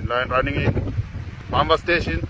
Lion running in. Mamba station.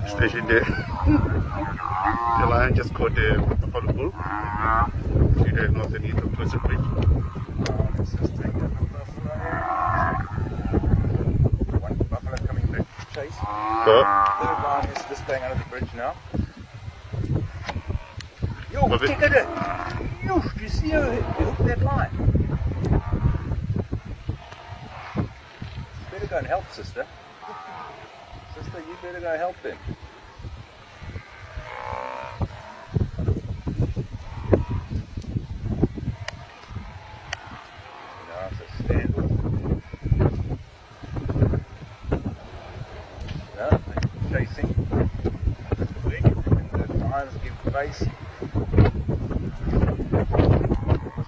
Station there. The lion just caught the buffalo bull. See, there's nothing in the closer bridge. One buffalo coming back to chase. So, Third line is just staying under the bridge now. Yo, Love it. look at it! Yo, do you see how he hooked that line? You better go and help, sister. Sister, you better go help them. Now it's a standoff. Now they're chasing. The lions give face.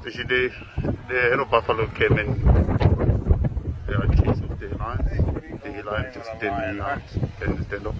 station there, the hello buffalo came in. They are chasing the lion. The lion just didn't stand up.